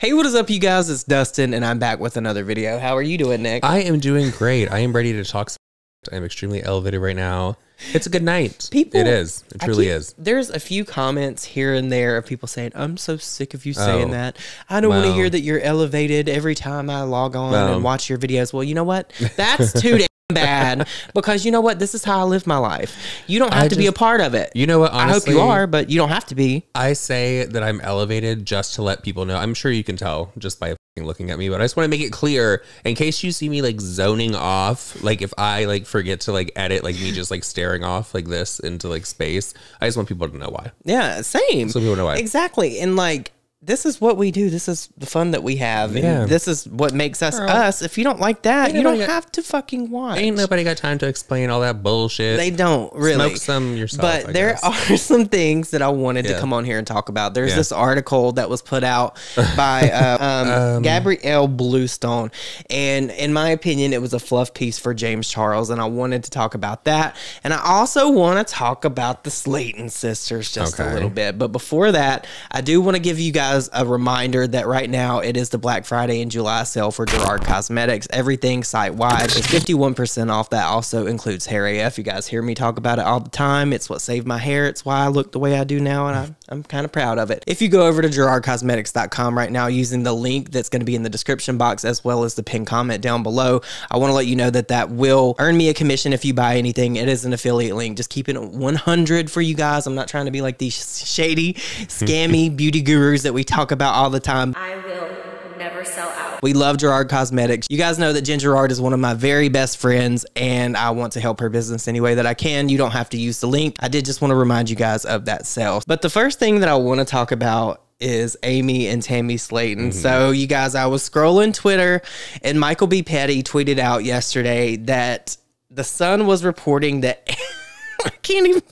Hey, what is up, you guys? It's Dustin, and I'm back with another video. How are you doing, Nick? I am doing great. I am ready to talk. I'm extremely elevated right now. It's a good night. It is. It truly is. There's a few comments here and there of people saying, I'm so sick of you saying that. I don't want to hear that you're elevated every time I log on and watch your videos. Well, you know what? That's too damn bad, because you know what? This is how I live my life. You don't have to be a part of it. You know what? Honestly, I hope you are, but you don't have to be. I say that I'm elevated just to let people know. I'm sure you can tell just by looking at me, but I just want to make it clear in case you see me like zoning off, like if I like forget to like edit like me just like staring off like this into like space. I just want people to know why. Yeah, same. So people know why. Exactly. And like, this is what we do. This is the fun that we have. And this is what makes us us. If you don't like that, you don't have to fucking watch. Ain't nobody got time to explain all that bullshit. They don't really. Smoke some yourself. But there are some things that I wanted to come on here and talk about. There's this article that was put out by Gabrielle Bluestone. And in my opinion, it was a fluff piece for James Charles. And I wanted to talk about that. And I also want to talk about the Slayton sisters just a little bit. But before that, I do want to give you guys a reminder that right now it is the Black Friday and July sale for Gerard Cosmetics. Everything site-wide is 51% off. That also includes hair AF. You guys hear me talk about it all the time. It's what saved my hair. It's why I look the way I do now, and I'm kind of proud of it. If you go over to GerardCosmetics.com right now using the link that's going to be in the description box as well as the pinned comment down below, I want to let you know that that will earn me a commission if you buy anything. It is an affiliate link. Just keep it 100 for you guys. I'm not trying to be like these shady, scammy beauty gurus that we talk about all the time. I will never sell out. We love Gerard Cosmetics. You guys know that Jen Gerard is one of my very best friends, and I want to help her business any way that I can. You don't have to use the link. I did just want to remind you guys of that sale. But the first thing that I want to talk about is Amy and Tammy Slayton. So you guys, I was scrolling Twitter, and Michael B. Petty tweeted out yesterday that the Sun was reporting that I can't even.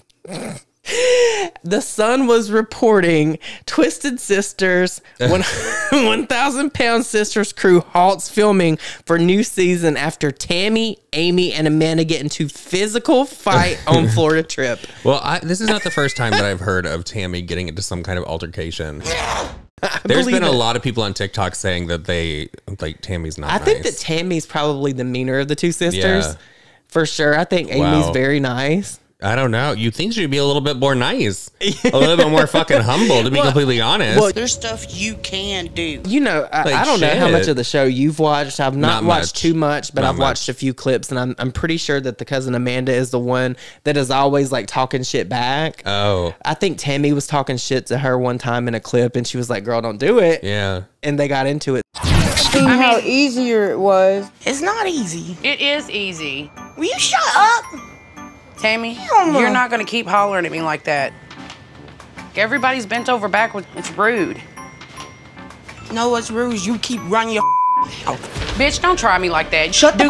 The Sun was reporting Twisted Sisters 1,000 Pound Sisters crew halts filming for new season after Tammy, Amy, and Amanda get into physical fight on Florida trip. Well, this is not the first time that I've heard of Tammy getting into some kind of altercation. There's been a lot of people on TikTok saying that they like Tammy's not nice. I think that Tammy's probably the meaner of the two sisters. For sure. I think Amy's very nice. I don't know. You think she'd be a little bit more nice, a little bit more fucking humble, to be completely honest. Well, there's stuff you can do. You know, I don't know how much of the show you've watched. I've not watched too much, but I've watched a few clips, and I'm pretty sure that the cousin Amanda is the one that is always like talking shit back. Oh, I think Tammy was talking shit to her one time in a clip, and she was like, "Girl, don't do it." Yeah, and they got into it. Seeing how easier it was. It's not easy. It is easy. Will you shut up? Tammy, you're not going to keep hollering at me like that. Everybody's bent over backwards. It's rude. No, what's rude is you keep running your mouth. Bitch, don't try me like that. Shut the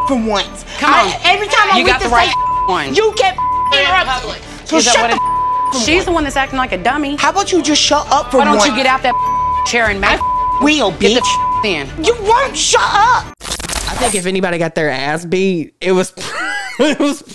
for once. Come on. Every time I got the right one. You kept interrupting. So is that what it, she's the one that's acting like a dummy. How about you just shut up for once? Why don't you get out that chair and make will, bitch? Get the in. You won't shut up. I think if anybody got their ass beat, it was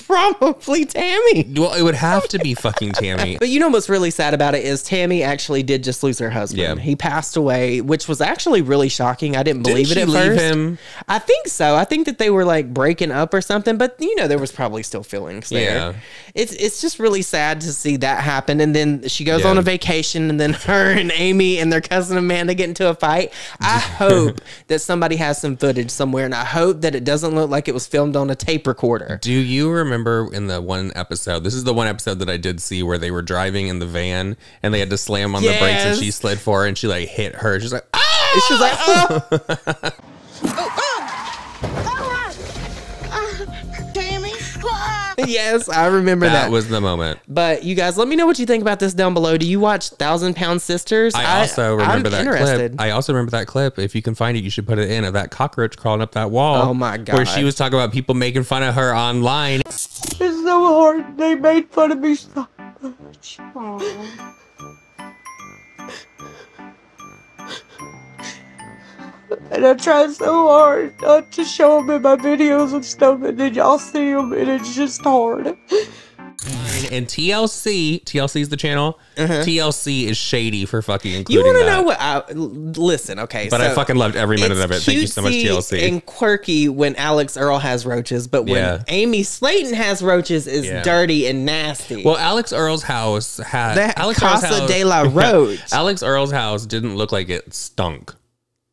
probably Tammy. Well, it would have to be fucking Tammy. But you know what's really sad about it is Tammy actually did just lose her husband. Yeah. He passed away, which was actually really shocking. I didn't believe it at first. Him? I think so. I think that they were like breaking up or something, but you know, there was probably still feelings there. Yeah. It's just really sad to see that happen. And then she goes on a vacation, and then her and Amy and their cousin Amanda get into a fight. I hope that somebody has some footage somewhere, and I hope that it doesn't look like it was filmed on a tape recorder. Do you remember in the one episode, this is the one episode that I did see where they were driving in the van and they had to slam on the brakes and she slid for her and she like hit her. She's like, ah! She's like, oh. Yes, I remember that. That was the moment. But you guys, let me know what you think about this down below. Do you watch 1,000 Pound Sisters? I also remember that clip. I also remember that clip. If you can find it, you should put it in of that cockroach crawling up that wall. Oh my God. Where she was talking about people making fun of her online. It's so hard. They made fun of me so much. And I try so hard not to show them in my videos and stuff, and then y'all see them, and it's just hard. and TLC is the channel. TLC is shady for fucking including You want to that. know what? Listen, okay. But so I fucking loved every minute of it. Thank you so much, TLC. And quirky when Alex Earl has roaches, but when Amy Slayton has roaches is dirty and nasty. Well, Alex Earl's house had Alex Casa de la Roach. Alex Earl's house didn't look like it stunk.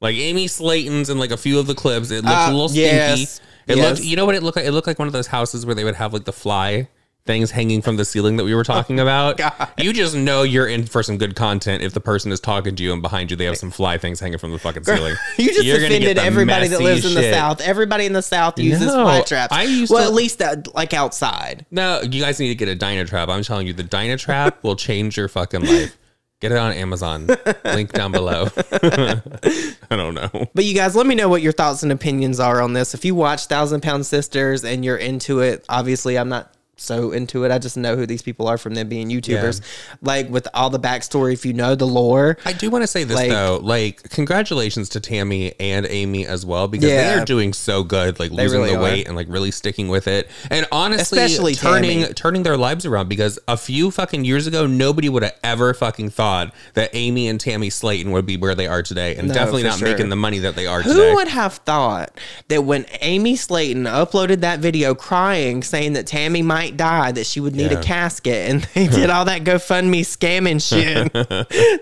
Like Amy Slayton's and like a few of the clips, it looked a little stinky. It looked, you know what it looked like? It looked like one of those houses where they would have like the fly things hanging from the ceiling that we were talking about. God. You just know you're in for some good content if the person is talking to you and behind you they have some fly things hanging from the fucking ceiling. You just offended everybody that lives in the South. Everybody in the South uses fly traps. At least like outside. No, you guys need to get a Dynatrap. I'm telling you, the Dynatrap will change your fucking life. Get it on Amazon. Link down below. I don't know. But you guys, let me know what your thoughts and opinions are on this. If you watch 1,000 Pound Sisters and you're into it, obviously I'm not so into it. I just know who these people are from them being YouTubers. Like with all the backstory, if you know the lore. I do want to say this though, like congratulations to Tammy and Amy as well, because they are doing so good, like losing really the weight and like really sticking with it. And honestly, especially turning their lives around, because a few fucking years ago, nobody would have ever fucking thought that Amy and Tammy Slayton would be where they are today, and definitely not making the money that they are today. Who would have thought that when Amy Slayton uploaded that video crying saying that Tammy might die, that she would need a casket, and they did all that GoFundMe scamming shit,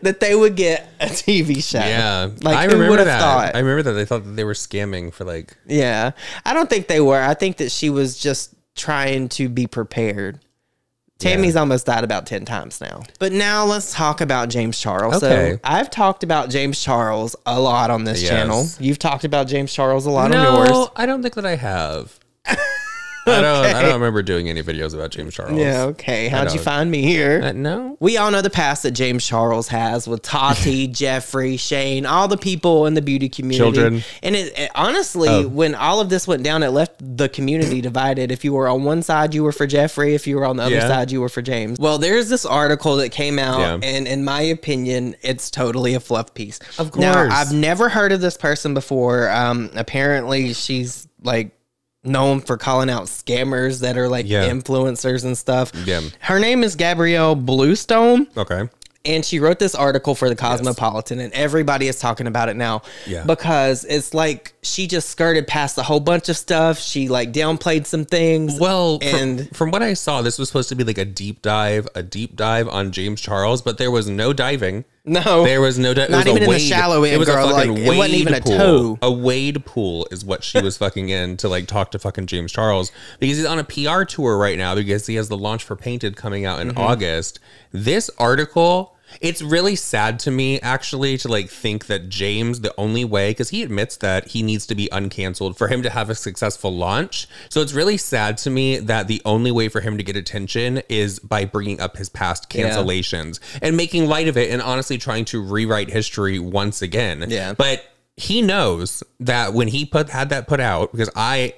that they would get a TV show? Like, I remember that. I remember that they thought that they were scamming for like. I don't think they were. I think that she was just trying to be prepared. Tammy's almost died about 10 times now. But now let's talk about James Charles. So I've talked about James Charles a lot on this channel. You've talked about James Charles a lot on yours. No, I don't think that I have. I don't remember doing any videos about James Charles. Yeah, okay. How'd you find me here? No. We all know the past that James Charles has with Tati, Jeffree, Shane, all the people in the beauty community. Children. And it honestly, when all of this went down, it left the community divided. If you were on one side, you were for Jeffree. If you were on the other side, you were for James. Well, there's this article that came out, and in my opinion, it's totally a fluff piece. Of course. Now, I've never heard of this person before. Apparently, she's like known for calling out scammers that are like influencers and stuff. Her name is Gabrielle Bluestone. Okay. And she wrote this article for the Cosmopolitan, and everybody is talking about it now because it's like she just skirted past a whole bunch of stuff. She like downplayed some things. Well, and from what I saw, this was supposed to be like a deep dive on James Charles, but there was no diving. No, there was no not even in the shallow end. It was a fucking wade. It wasn't even a toe. A wade pool is what she was fucking in to like talk to fucking James Charles, because he's on a PR tour right now because he has the launch for Painted coming out in August. This article, it's really sad to me actually to like think that James, the only way, because he admits that he needs to be uncanceled for him to have a successful launch. So it's really sad to me that the only way for him to get attention is by bringing up his past cancellations and making light of it, and honestly trying to rewrite history once again. But he knows that when he had that put out, because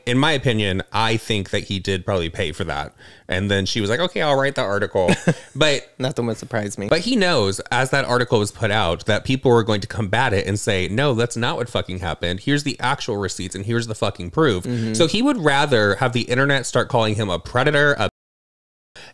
in my opinion, I think that he did probably pay for that. And then she was like, okay, I'll write the article. But nothing would surprise me. But he knows, as that article was put out, that people were going to combat it and say, no, that's not what fucking happened. Here's the actual receipts and here's the fucking proof. So he would rather have the internet start calling him a predator,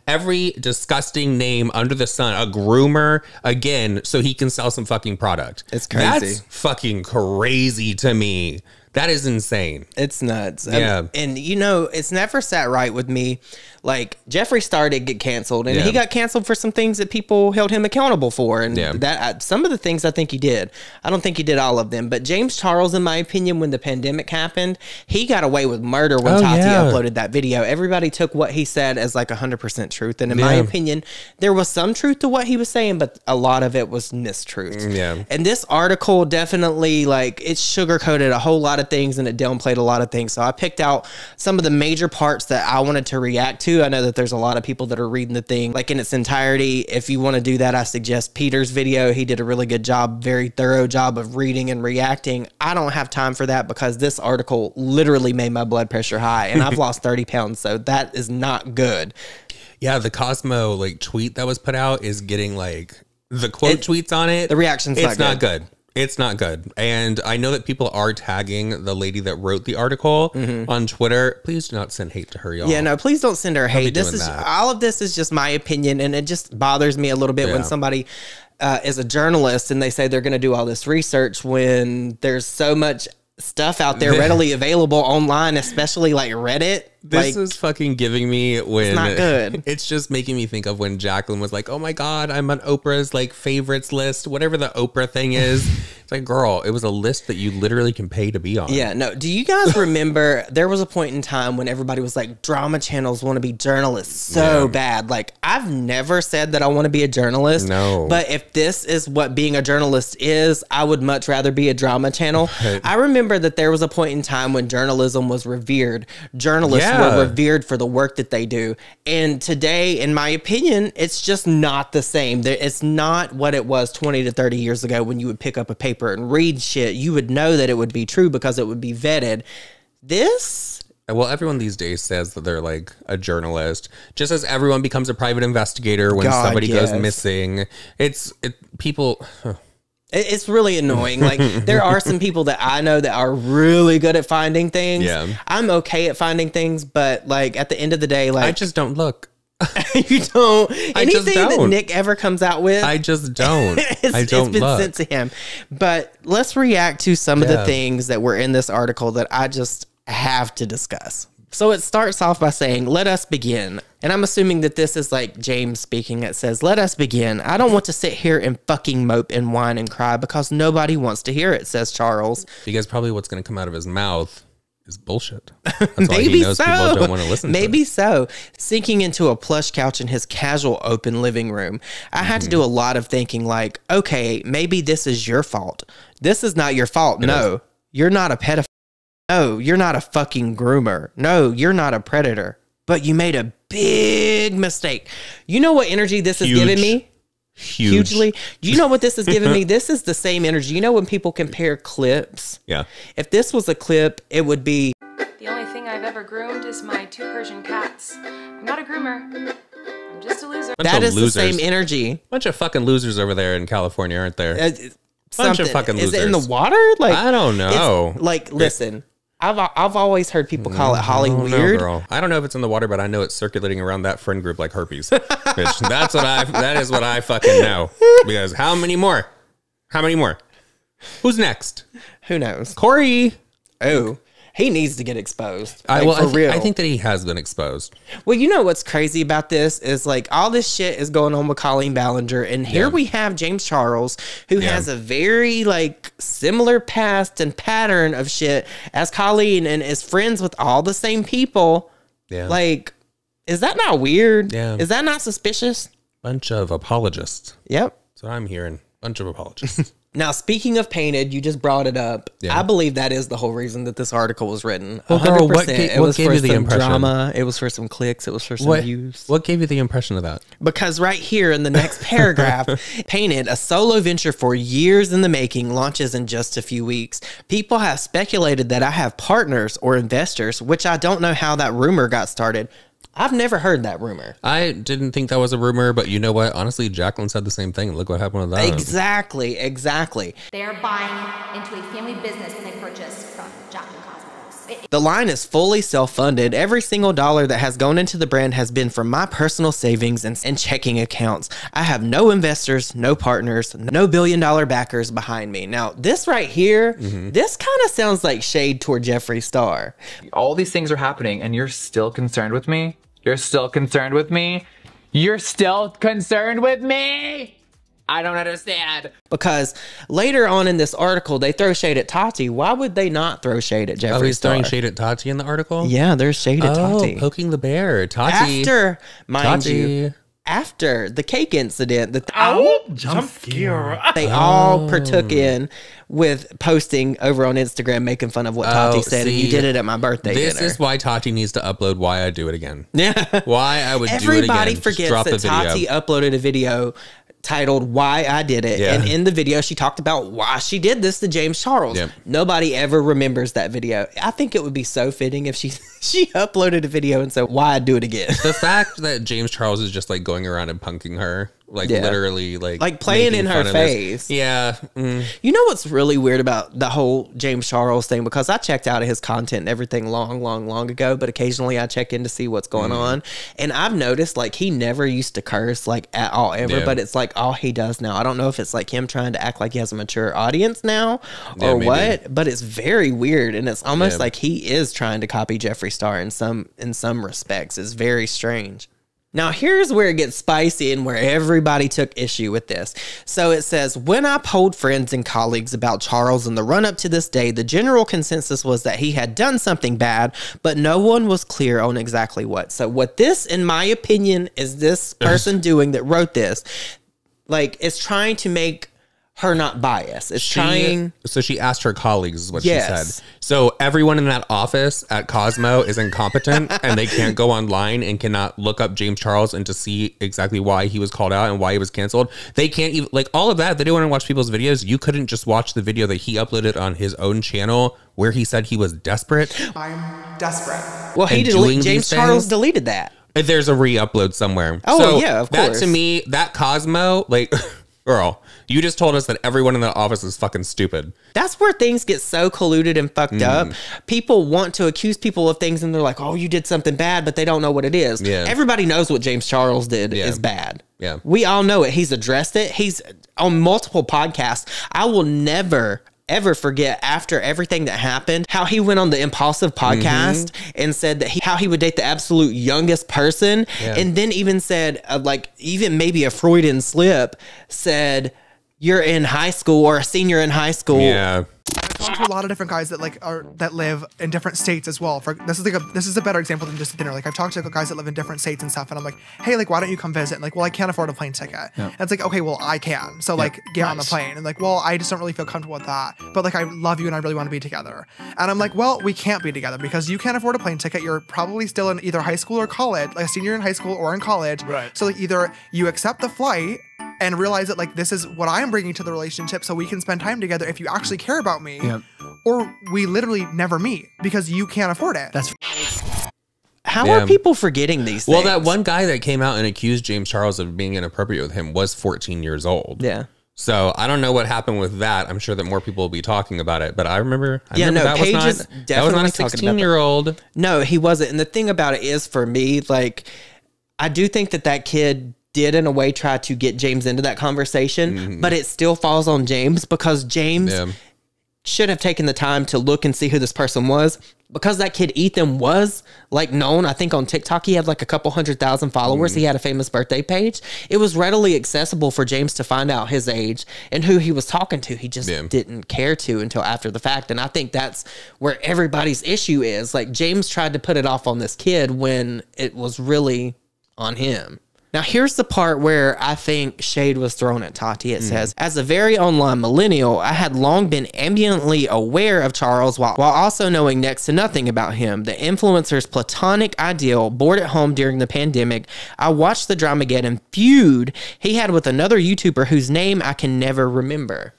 every disgusting name under the sun, a groomer, again, so he can sell some fucking product. It's crazy. That's fucking crazy to me. That is insane. It's nuts. And you know, it's never sat right with me. Like, Jeffree Star did get canceled, and he got canceled for some things that people held him accountable for. And that some of the things I think he did. I don't think he did all of them. But James Charles, in my opinion, when the pandemic happened, he got away with murder when Tati uploaded that video. Everybody took what he said as like 100% truth. And in my opinion, there was some truth to what he was saying, but a lot of it was mistruth. And this article definitely, like, it sugarcoated a whole lot of things and it downplayed a lot of things. So I picked out some of the major parts that I wanted to react to. I know that there's a lot of people that are reading the thing like in its entirety. If you want to do that, I suggest Peter's video. He did a really good job, very thorough job of reading and reacting. I don't have time for that because this article literally made my blood pressure high, and I've lost 30 pounds. So that is not good. Yeah, the Cosmo like tweet that was put out is getting like the quote tweets on it. The reaction's not good. It's not good. And I know that people are tagging the lady that wrote the article on Twitter. Please do not send hate to her, y'all. Yeah, no, please don't send her hate. This is all of this is just my opinion, and it just bothers me a little bit when somebody is a journalist and they say they're going to do all this research when there's so much stuff out there readily available online, especially like Reddit. This is fucking giving me when it's not good. It's just making me think of when Jacqueline was like, oh my God, I'm on Oprah's like favorites list, whatever the Oprah thing is. It's like, girl, it was a list that you literally can pay to be on. Yeah, no. Do you guys remember there was a point in time when everybody was like, drama channels want to be journalists so bad. Like, I've never said that I want to be a journalist. No. But if this is what being a journalist is, I would much rather be a drama channel. Right. I remember that there was a point in time when journalism was revered. Journalists were revered for the work that they do. And today, in my opinion, it's just not the same. It's not what it was 20 to 30 years ago when you would pick up a paper and read shit. You would know that it would be true because it would be vetted. This... Well, everyone these days says that they're like a journalist, just as everyone becomes a private investigator when somebody goes missing. People... It's really annoying. Like, there are some people that I know that are really good at finding things. Yeah. I'm okay at finding things, but like at the end of the day, like, I just don't look. You don't. Anything that Nick ever comes out with, I just don't. It's been sent to him. But let's react to some of the things that were in this article that I just have to discuss. So it starts off by saying, let us begin. And I'm assuming that this is like James speaking. It says, let us begin. I don't want to sit here and fucking mope and whine and cry because nobody wants to hear it, says Charles. Because probably what's going to come out of his mouth is bullshit. That's why he knows people don't want to listen to it. Maybe so. Sinking into a plush couch in his casual open living room, I had to do a lot of thinking like, okay, maybe this is your fault. This is not your fault. No, you're not a pedophile. No, you're not a fucking groomer. No, you're not a predator. But you made a big mistake. You know what energy this is giving me? Hugely. Do you know what this is giving me? This is the same energy. You know when people compare clips? Yeah. If this was a clip, it would be... The only thing I've ever groomed is my 2 Persian cats. I'm not a groomer. I'm just a loser. That is the same energy. Bunch of fucking losers over there in California, aren't there? Bunch of fucking losers. Is it in the water? Like, I don't know. Like, listen... I've always heard people call it Holly weird. Girl. I don't know if it's in the water, but I know it's circulating around that friend group like herpes. Bitch, that is what I fucking know. Because how many more? How many more? Who's next? Who knows? Corey. Oh, he needs to get exposed. I think that he has been exposed. Well, you know what's crazy about this is like all this shit is going on with Colleen Ballinger, and here we have James Charles, who has a very like similar past and pattern of shit as Colleen, and is friends with all the same people. Yeah, like, is that not weird? Yeah, is that not suspicious? Bunch of apologists. Yep, that's what I'm hearing. Bunch of apologists. Now, speaking of painted, you just brought it up. Yeah. I believe that is the whole reason that this article was written. Well, girl, what gave you the impression? Drama. It was for some clicks. It was for some views. What gave you the impression of that? Because right here in the next paragraph, painted, a solo venture for years in the making, launches in just a few weeks. People have speculated that I have partners or investors, which I don't know how that rumor got started. I've never heard that rumor. I didn't think that was a rumor, but you know what? Honestly, Jacqueline said the same thing. Look what happened with that. Exactly. They are buying into a family business when they purchase from Jacqueline Cosmos. The line is fully self-funded. Every single dollar that has gone into the brand has been from my personal savings and checking accounts. I have no investors, no partners, no billion-dollar backers behind me. Now, this right here, this kind of sounds like shade toward Jeffree Star. All these things are happening and you're still concerned with me? You're still concerned with me? You're still concerned with me? I don't understand. Because later on in this article, they throw shade at Tati. Why would they not throw shade at Jeffree Star? He's throwing shade at Tati in the article? Yeah, there's shade at Tati. Poking the bear. Tati. After, mind you, after the cake incident, jump scare. They all partook in with posting over on Instagram making fun of what Tati said, and you did it at my birthday dinner. This is why Tati needs to upload Why I Do It Again. Yeah. Why I would do it again. Everybody forgets that Tati uploaded a video titled Why I Did It. Yeah. And in the video, she talked about why she did this to James Charles. Yep. Nobody ever remembers that video. I think it would be so fitting if she uploaded a video and said, Why I Do It Again. The fact that James Charles is just like going around and punking her literally like playing in her face. Yeah. You know what's really weird about the whole James Charles thing? Because I checked out of his content and everything long ago, but occasionally I check in to see what's going on. And I've noticed like he never used to curse like at all ever, but it's like all he does now. I don't know if it's like him trying to act like he has a mature audience now or what, but it's very weird. And it's almost like he is trying to copy Jeffree Star in some respects. It's very strange. Now, here's where it gets spicy and where everybody took issue with this. So it says, when I polled friends and colleagues about Charles in the run-up to this day, the general consensus was that he had done something bad, but no one was clear on exactly what. So what this, in my opinion, is this person doing that wrote this, like, it's trying to make her not biased. It's trying. So she asked her colleagues is what she said. So everyone in that office at Cosmo is incompetent and they can't go online and cannot look up James Charles and to see exactly why he was called out and why he was canceled. They can't even, like, all of that. They don't want to watch people's videos. You couldn't just watch the video that he uploaded on his own channel where he said he was desperate. I'm desperate. Well, James Charles deleted that. There's a re-upload somewhere. Oh, so yeah, of course. That to me, that Cosmo, like, girl, you just told us that everyone in the office is fucking stupid. That's where things get so colluded and fucked up. People want to accuse people of things and they're like, oh, you did something bad, but they don't know what it is. Everybody knows what James Charles did is bad. We all know it. He's addressed it. He's on multiple podcasts. I will never ever forget, after everything that happened, how he went on the Impulsive podcast and said that how he would date the absolute youngest person, and then even said like even maybe a Freudian slip, said you're in high school or a senior in high school. I've talked to a lot of different guys that live in different states as well. This is a better example than just dinner. Like, I've talked to guys that live in different states and stuff, and I'm like, hey, like, why don't you come visit? And like, well, I can't afford a plane ticket. And it's like, okay, well, I can. So like, get on the plane. And like, well, I just don't really feel comfortable with that. But like, I love you and I really want to be together. And I'm like, well, we can't be together because you can't afford a plane ticket. You're probably still in either high school or college, like a senior in high school or in college. So like, either you accept the flight and realize that like this is what I'm bringing to the relationship so we can spend time together if you actually care about me, or we literally never meet because you can't afford it. How are people forgetting these things? Well, that one guy that came out and accused James Charles of being inappropriate with him was 14 years old. So I don't know what happened with that. I'm sure that more people will be talking about it, but I remember that was not a 16-year-old. No, he wasn't. And the thing about it is, for me, like, I do think that kid did in a way try to get James into that conversation, but it still falls on James because James should have taken the time to look and see who this person was, because that kid Ethan was like known. I think on TikTok he had like a couple 100,000 followers. He had a famous birthday page. It was readily accessible for James to find out his age and who he was talking to. He just didn't care to until after the fact. And I think that's where everybody's issue is. Like, James tried to put it off on this kid when it was really on him. Now, here's the part where I think shade was thrown at Tati. It says, as a very online millennial, I had long been ambiently aware of Charles while also knowing next to nothing about him. The influencer's platonic ideal, bored at home during the pandemic, I watched the Dramageddon feud he had with another YouTuber whose name I can never remember.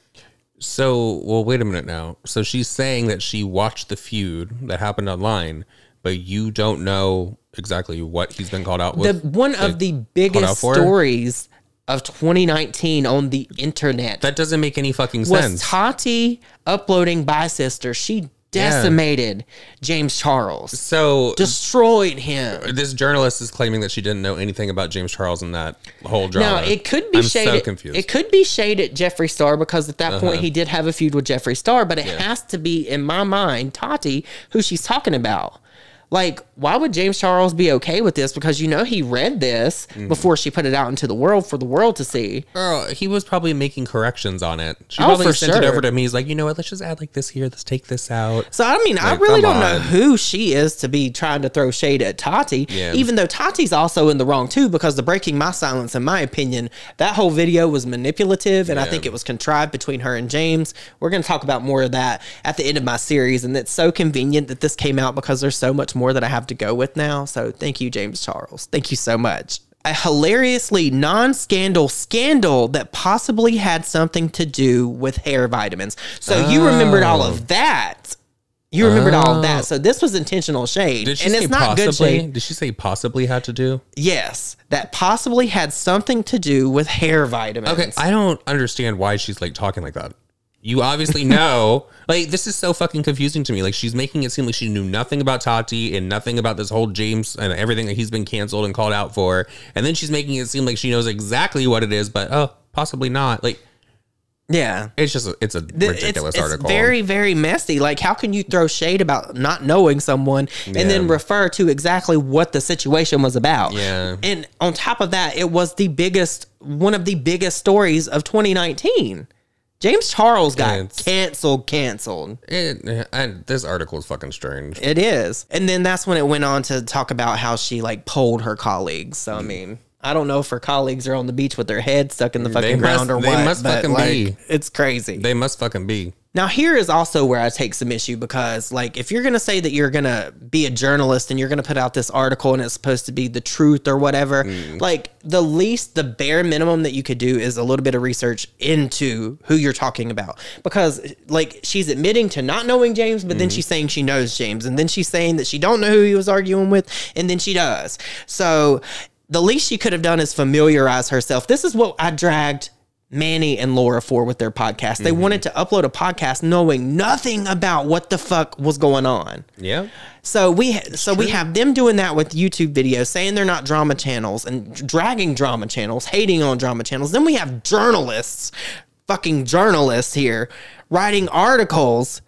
So, well, wait a minute now. So she's saying that she watched the feud that happened online, but you don't know exactly what he's been called out with. One of the biggest stories of 2019 on the internet. That doesn't make any fucking sense. Was Tati uploading Bye Sister. She decimated James Charles. So destroyed him. This journalist is claiming that she didn't know anything about James Charles and that whole drama. Now, it could be shaded. So confused. It could be shaded at Jeffree Star because at that point he did have a feud with Jeffree Star, but it has to be, in my mind, Tati, who she's talking about. Like, why would James Charles be okay with this? Because, you know, he read this before she put it out into the world for the world to see. Girl, he was probably making corrections on it. She probably sent it over to him. He's like, you know what? Let's just add like this here. Let's take this out. So, I mean, like, I really don't know who she is to be trying to throw shade at Tati. Even though Tati's also in the wrong, too, because the breaking my silence, in my opinion, that whole video was manipulative, and I think it was contrived between her and James. We're going to talk about more of that at the end of my series, and it's so convenient that this came out because there's so much more that I have to go with now. So thank you, James Charles. Thank you so much. A hilariously non-scandal scandal that possibly had something to do with hair vitamins. So you remembered all of that. You remembered all of that. So this was intentional shade. Did she and say it's not good shade. Did she say possibly had to do? Yes. That possibly had something to do with hair vitamins. Okay. I don't understand why she's like talking like that. You obviously know. Like, this is so fucking confusing to me. Like, she's making it seem like she knew nothing about Tati and nothing about this whole James and everything that he's been canceled and called out for. And then she's making it seem like she knows exactly what it is, but possibly not. Like, yeah, it's a ridiculous article. It's very, very messy. Like, how can you throw shade about not knowing someone and then refer to exactly what the situation was about? Yeah. And on top of that, it was one of the biggest stories of 2019. James Charles got canceled. This article is fucking strange. It is. And then that's when it went on to talk about how she like polled her colleagues. So, I mean, I don't know if her colleagues are on the beach with their head stuck in the fucking ground or what. They must fucking be. It's crazy. They must fucking be. Now, here is also where I take some issue because, like, if you're going to say that you're going to be a journalist and you're going to put out this article and it's supposed to be the truth or whatever, like, the bare minimum that you could do is a little bit of research into who you're talking about. Because, like, she's admitting to not knowing James, but then she's saying she knows James. And then she's saying that she don't know who he was arguing with, and then she does. So the least she could have done is familiarize herself. This is what I dragged Manny and Laura for with their podcast. They wanted to upload a podcast knowing nothing about what the fuck was going on. Yeah. So we have them doing that with YouTube videos, saying they're not drama channels and dragging drama channels, hating on drama channels. Then we have fucking journalists here writing articles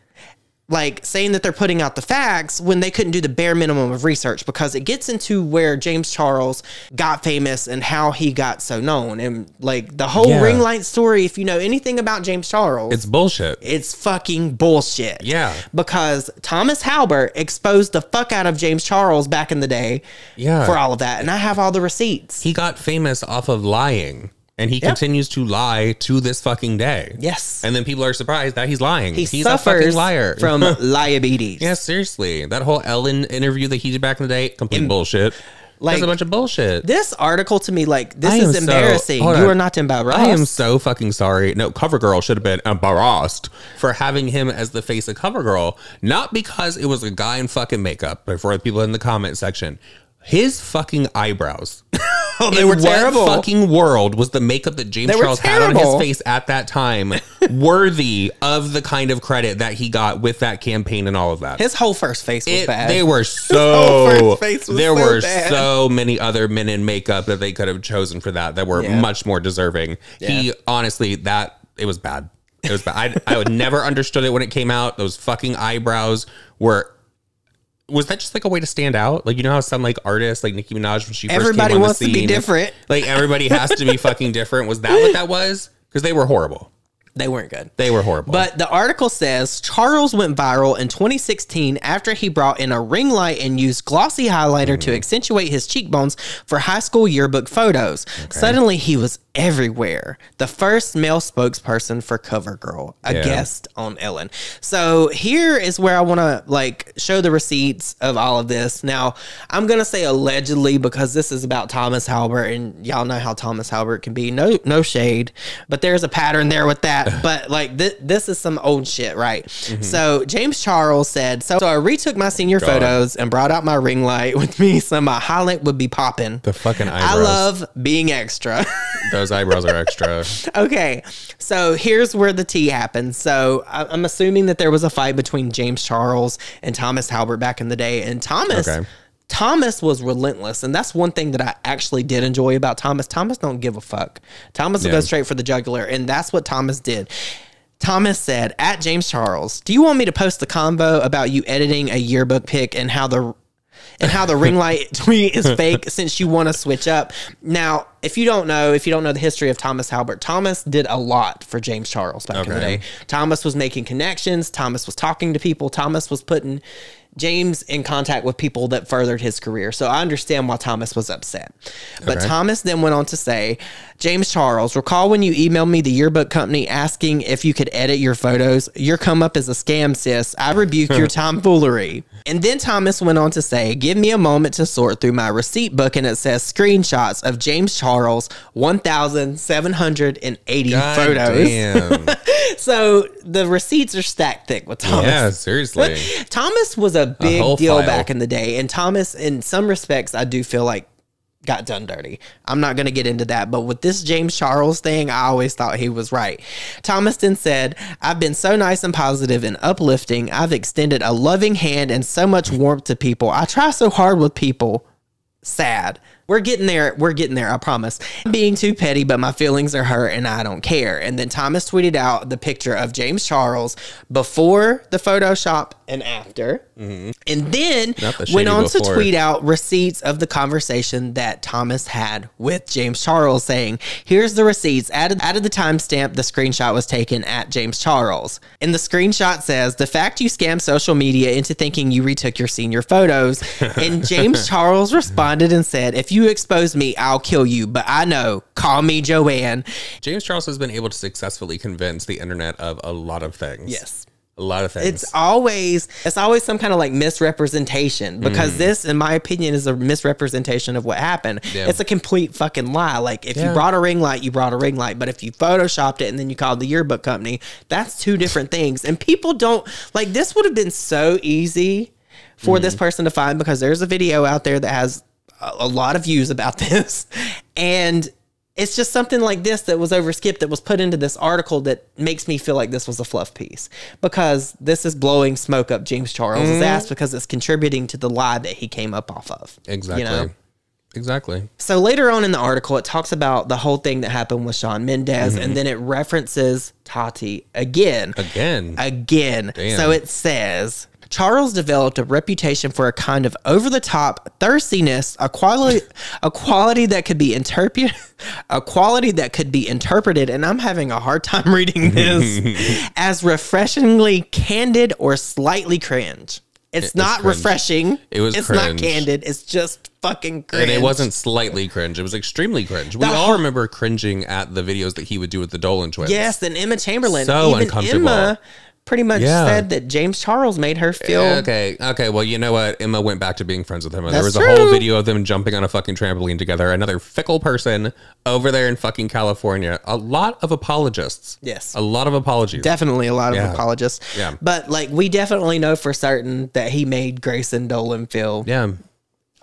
like saying that they're putting out the facts when they couldn't do the bare minimum of research, because it gets into where James Charles got famous and how he got so known. And like the whole ring light story, if you know anything about James Charles, it's bullshit. It's fucking bullshit. Yeah. Because Thomas Halbert exposed the fuck out of James Charles back in the day for all of that. And I have all the receipts. He got famous off of lying. And he continues to lie to this fucking day. Yes. And then people are surprised that he's lying. He's a fucking liar. From liabilities. Yeah, seriously. That whole Ellen interview that he did back in the day, complete bullshit. Like, that's a bunch of bullshit. This article to me, like, this is embarrassing. You are not embarrassed. I am so fucking sorry. No, CoverGirl should have been embarrassed for having him as the face of CoverGirl. Not because it was a guy in fucking makeup, but for the people in the comment section. His fucking eyebrows. They were terrible. What fucking world was the makeup that James Charles had on his face at that time worthy of the kind of credit that he got with that campaign and all of that? His whole first face was bad. They were so there were so many other men in makeup that they could have chosen for that were much more deserving. Yeah. He honestly, it was bad. It was bad. I would never understood it when it came out. Those fucking eyebrows were. Was that just like a way to stand out? Like, you know how some like artists like Nicki Minaj when she first came on the scene, everybody wants to be different. Like everybody has to be fucking different. Was that what that was? Because they were horrible. They weren't good. They were horrible. But the article says Charles went viral in 2016 after he brought in a ring light and used glossy highlighter to accentuate his cheekbones for high school yearbook photos. Okay. Suddenly, he was everywhere. The first male spokesperson for CoverGirl, a guest on Ellen. So here is where I want to like show the receipts of all of this. Now, I'm going to say allegedly because this is about Thomas Halbert, and y'all know how Thomas Halbert can be. No shade, but there's a pattern there with that. But like this is some old shit, right? So James Charles said, so I retook my senior photos and brought out my ring light with me so my highlight would be popping. The fucking eyebrows. I love being extra. Those eyebrows are extra. Okay, so here's where the tea happened. So I'm assuming that there was a fight between James Charles and Thomas Halbert back in the day, and Thomas was relentless, and that's one thing that I actually did enjoy about Thomas. Thomas don't give a fuck. Thomas will go straight for the jugular, and that's what Thomas did. Thomas said, at James Charles, do you want me to post the convo about you editing a yearbook pic and how the ring light tweet is fake since you want to switch up? Now, if you don't know the history of Thomas Halbert, Thomas did a lot for James Charles back in the day. Thomas was making connections. Thomas was talking to people. Thomas was putting James in contact with people that furthered his career. So I understand why Thomas was upset. But Thomas then went on to say, James Charles, recall when you emailed me the yearbook company asking if you could edit your photos? Your come up is a scam, sis. I rebuke your tomfoolery. And then Thomas went on to say, give me a moment to sort through my receipt book, and it says screenshots of James Charles 1,780 photos. Damn. So the receipts are stacked thick with Thomas. Yeah, seriously. Thomas was a big deal back in the day, and Thomas, in some respects, I do feel like got done dirty. I'm not going to get into that, but with this James Charles thing, I always thought he was right. Thomas then said, I've been so nice and positive and uplifting. I've extended a loving hand and so much warmth to people. I try so hard with people. Sad. We're getting there. We're getting there. I promise. I'm being too petty, but my feelings are hurt and I don't care. And then Thomas tweeted out the picture of James Charles before the Photoshop and after. And then went on to tweet out receipts of the conversation that Thomas had with James Charles, saying, here's the receipts. Added the timestamp the screenshot was taken at James Charles. And the screenshot says, the fact you scammed social media into thinking you retook your senior photos. And James Charles responded and said, if you expose me, I'll kill you. But I know, call me Joanne. James Charles has been able to successfully convince the internet of a lot of things. Yes. A lot of things. It's always some kind of like misrepresentation, because this, in my opinion, is a misrepresentation of what happened. Yeah. It's a complete fucking lie. Like, if you brought a ring light, you brought a ring light. But if you photoshopped it and then you called the yearbook company, that's two different things. And people don't, like, this would have been so easy for this person to find, because there's a video out there that has a lot of views about this. And it's just something like this that was overskipped, that was put into this article, that makes me feel like this was a fluff piece, because this is blowing smoke up James Charles' ass, because it's contributing to the lie that he came up off of. Exactly. You know? Exactly. So later on in the article, it talks about the whole thing that happened with Shawn Mendes, and then it references Tati again. Damn. So it says, Charles developed a reputation for a kind of over-the-top thirstiness, a quality that could be interpreted, and I'm having a hard time reading this, as refreshingly candid or slightly cringe. It's not cringe. Refreshing. It's not candid. It's just fucking cringe. And it wasn't slightly cringe. It was extremely cringe. We all remember cringing at the videos that he would do with the Dolan twins. Yes, and Emma Chamberlain. So even uncomfortable. Emma pretty much said that James Charles made her feel... Okay. Well, you know what? Emma went back to being friends with him. There was a whole video of them jumping on a fucking trampoline together. Another fickle person over there in fucking California. A lot of apologists. Yes. A lot of apologies. Definitely a lot of apologists. Yeah. But, like, we definitely know for certain that he made Grayson Dolan feel...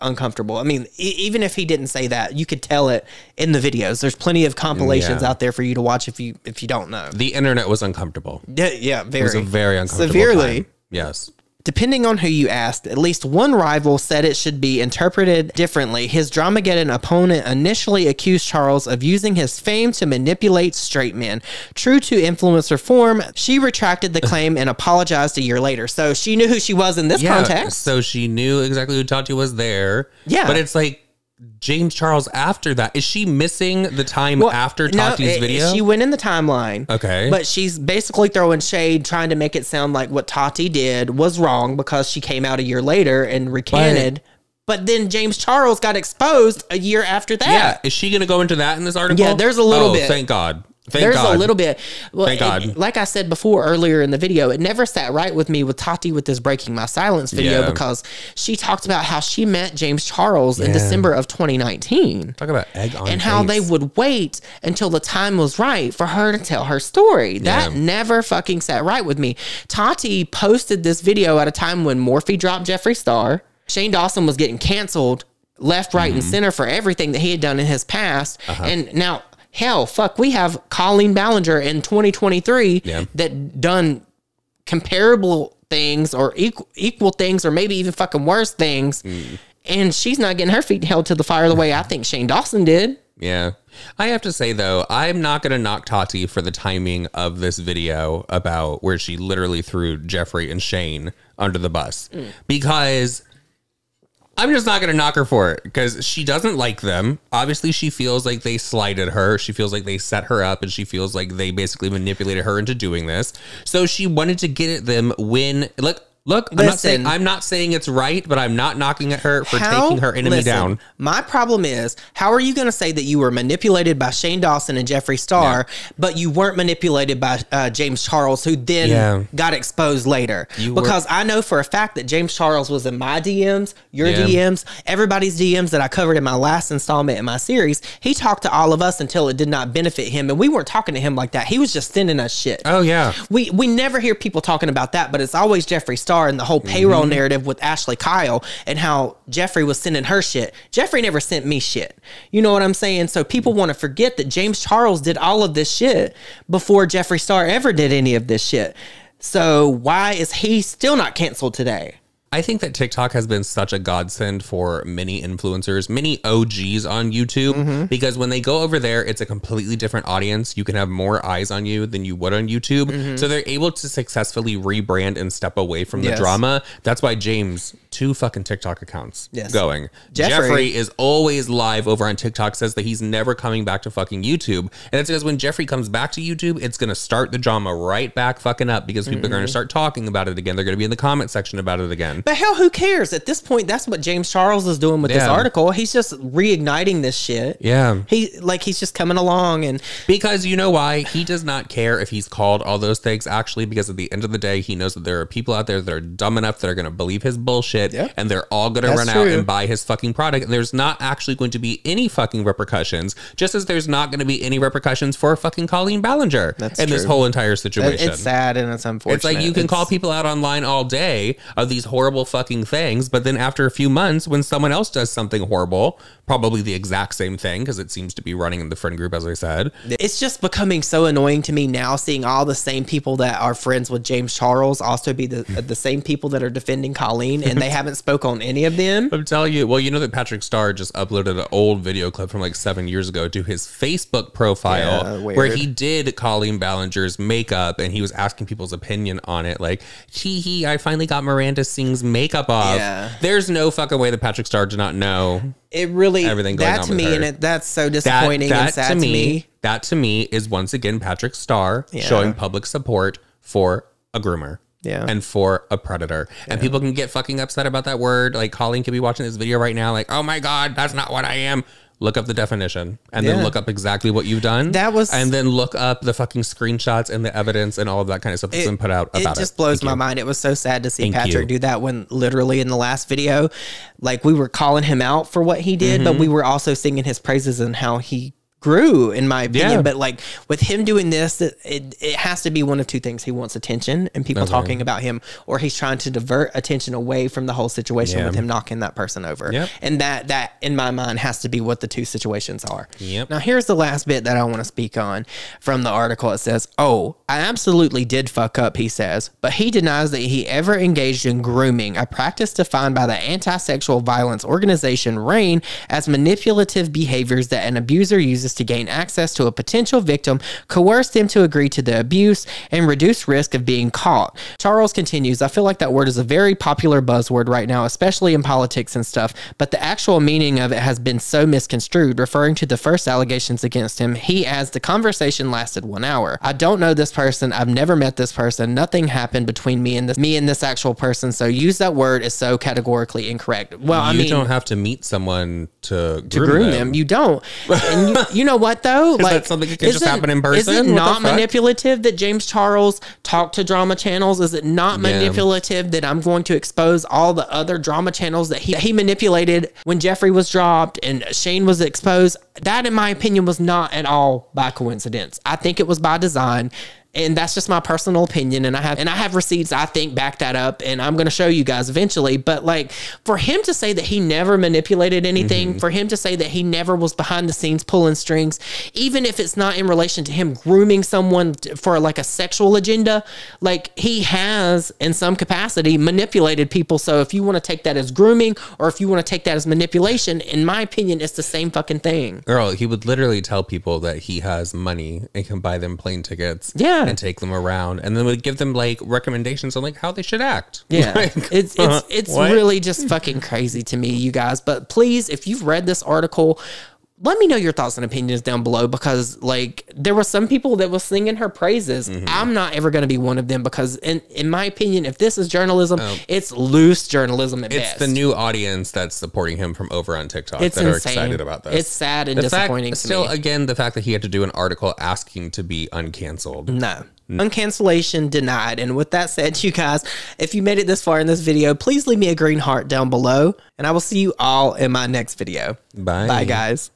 uncomfortable. I mean, even if he didn't say that, you could tell it in the videos. There's plenty of compilations out there for you to watch if you don't know. The internet was uncomfortable. Yeah, very. It was a very uncomfortable severely. time. Yes. Depending on who you asked, at least one rival said it should be interpreted differently. His Dramageddon opponent initially accused Charles of using his fame to manipulate straight men. True to influencer form, she retracted the claim and apologized a year later. So she knew who she was in this context. So she knew exactly who Tati was there. Yeah. But it's like, James Charles after that, is she missing the time after Tati's video? She went in the timeline. Okay. But she's basically throwing shade, trying to make it sound like what Tati did was wrong, because she came out a year later and recanted. But then James Charles got exposed a year after that. Yeah. Is she going to go into that in this article? Yeah, there's a little bit. Thank God. There's a little bit. Well, Thank God. Like I said before earlier in the video, it never sat right with me with Tati with this Breaking My Silence video, because she talked about how she met James Charles in December of 2019. Talk about egg on and how they would wait until the time was right for her to tell her story. That never fucking sat right with me. Tati posted this video at a time when Morphe dropped Jeffree Star. Shane Dawson was getting canceled left, right, and center for everything that he had done in his past. And now... hell, fuck, we have Colleen Ballinger in 2023 that done comparable things or equal things, or maybe even fucking worse things. And she's not getting her feet held to the fire the way I think Shane Dawson did. Yeah. I have to say, though, I'm not going to knock Tati for the timing of this video about where she literally threw Jeffree and Shane under the bus, because... I'm just not going to knock her for it, because she doesn't like them. Obviously, she feels like they slighted her. She feels like they set her up, and she feels like they basically manipulated her into doing this. So she wanted to get at them when... Look Look, I'm not saying it's right, but I'm not knocking at her for taking her enemy down. My problem is, how are you going to say that you were manipulated by Shane Dawson and Jeffree Star, but you weren't manipulated by James Charles, who then got exposed later? Because I know for a fact that James Charles was in my DMs, your DMs, everybody's DMs that I covered in my last installment in my series. He talked to all of us until it did not benefit him, and we weren't talking to him like that. He was just sending us shit. Oh, yeah. We never hear people talking about that, but it's always Jeffree Star and the whole payroll narrative with Ashley Kyle and how Jeffree was sending her shit. Jeffree never sent me shit. You know what I'm saying? So people want to forget that James Charles did all of this shit before Jeffree Star ever did any of this shit. So why is he still not canceled today? I think that TikTok has been such a godsend for many influencers, many OGs on YouTube, because when they go over there, it's a completely different audience. You can have more eyes on you than you would on YouTube. So they're able to successfully rebrand and step away from the drama. That's why James, 2 fucking TikTok accounts going. Jeffree is always live over on TikTok, says that he's never coming back to fucking YouTube. And it's because when Jeffree comes back to YouTube, it's going to start the drama right back fucking up because people are going to start talking about it again. They're going to be in the comment section about it again. But hell, who cares? At this point, that's what James Charles is doing with this article. He's just reigniting this shit. Yeah. He's just coming along. And because you know why? He does not care if he's called all those things, actually, because at the end of the day, he knows that there are people out there that are dumb enough that are going to believe his bullshit, and they're all going to run out and buy his fucking product. And there's not actually going to be any fucking repercussions, just as there's not going to be any repercussions for fucking Colleen Ballinger in this whole entire situation. It's sad and it's unfortunate. It's like you can call people out online all day of these horrible fucking things, but then after a few months, when someone else does something horrible, probably the exact same thing, because it seems to be running in the friend group, as I said. It's just becoming so annoying to me now, seeing all the same people that are friends with James Charles also be the same people that are defending Colleen, and they haven't spoke on any of them. I'm telling you, well, you know that Patrick Starr just uploaded an old video clip from like 7 years ago to his Facebook profile where he did Colleen Ballinger's makeup, and he was asking people's opinion on it, like, I finally got Miranda Sings makeup off. There's no fucking way that Patrick Starr did not know everything going on to me, and that's so disappointing and sad to me. That to me is once again Patrick Starr showing public support for a groomer. And for a predator. And people can get fucking upset about that word. Like Colleen could be watching this video right now, like, oh my God, that's not what I am. Look up the definition and then look up exactly what you've done. And then look up the fucking screenshots and the evidence and all of that kind of stuff that's been put out about it. It just blows my mind. It was so sad to see Patrick do that when literally in the last video, like we were calling him out for what he did, but we were also singing his praises and how he grew, in my opinion. But like with him doing this, it has to be one of two things. He wants attention and people talking about him, or he's trying to divert attention away from the whole situation with him knocking that person over. And that in my mind has to be what the two situations are. Now here's the last bit that I want to speak on from the article. It says, oh, I absolutely did fuck up, he says, but he denies that he ever engaged in grooming, a practice defined by the anti-sexual violence organization RAINN as manipulative behaviors that an abuser uses to gain access to a potential victim, coerce them to agree to the abuse, and reduce risk of being caught. Charles continues, I feel like that word is a very popular buzzword right now, especially in politics and stuff, but the actual meaning of it has been so misconstrued. Referring to the first allegations against him, he adds, the conversation lasted 1 hour. I don't know this person. I've never met this person. Nothing happened between me and this actual person, so use that word is so categorically incorrect. Well, I mean, you don't have to meet someone to groom them. You don't. And you know what though? Is that something that can just happen in person? Is it not manipulative that James Charles talked to drama channels? Is it not manipulative that I'm going to expose all the other drama channels that he manipulated when Jeffree was dropped and Shane was exposed? That, in my opinion, was not at all by coincidence. I think it was by design. And that's just my personal opinion. And I have receipts, I think, back that up. And I'm going to show you guys eventually. But like, for him to say that he never manipulated anything, for him to say that he never was behind the scenes pulling strings, even if it's not in relation to him grooming someone for like a sexual agenda, like he has in some capacity manipulated people. So if you want to take that as grooming or if you want to take that as manipulation, in my opinion, it's the same fucking thing. Girl, he would literally tell people that he has money and can buy them plane tickets. And take them around, and then would give them like recommendations on like how they should act. Like, it's really just fucking crazy to me, you guys. But please, if you've read this article, let me know your thoughts and opinions down below, because like there were some people that was singing her praises. I'm not ever going to be one of them, because in my opinion, if this is journalism, it's loose journalism at best. It's the new audience that's supporting him from over on TikTok it's that insane. are excited about this. It's sad and disappointing to me. Again, the fact that he had to do an article asking to be uncanceled. No. Uncancellation denied. And with that said, you guys, if you made it this far in this video, please leave me a green heart down below, and I will see you all in my next video. Bye. Bye, guys.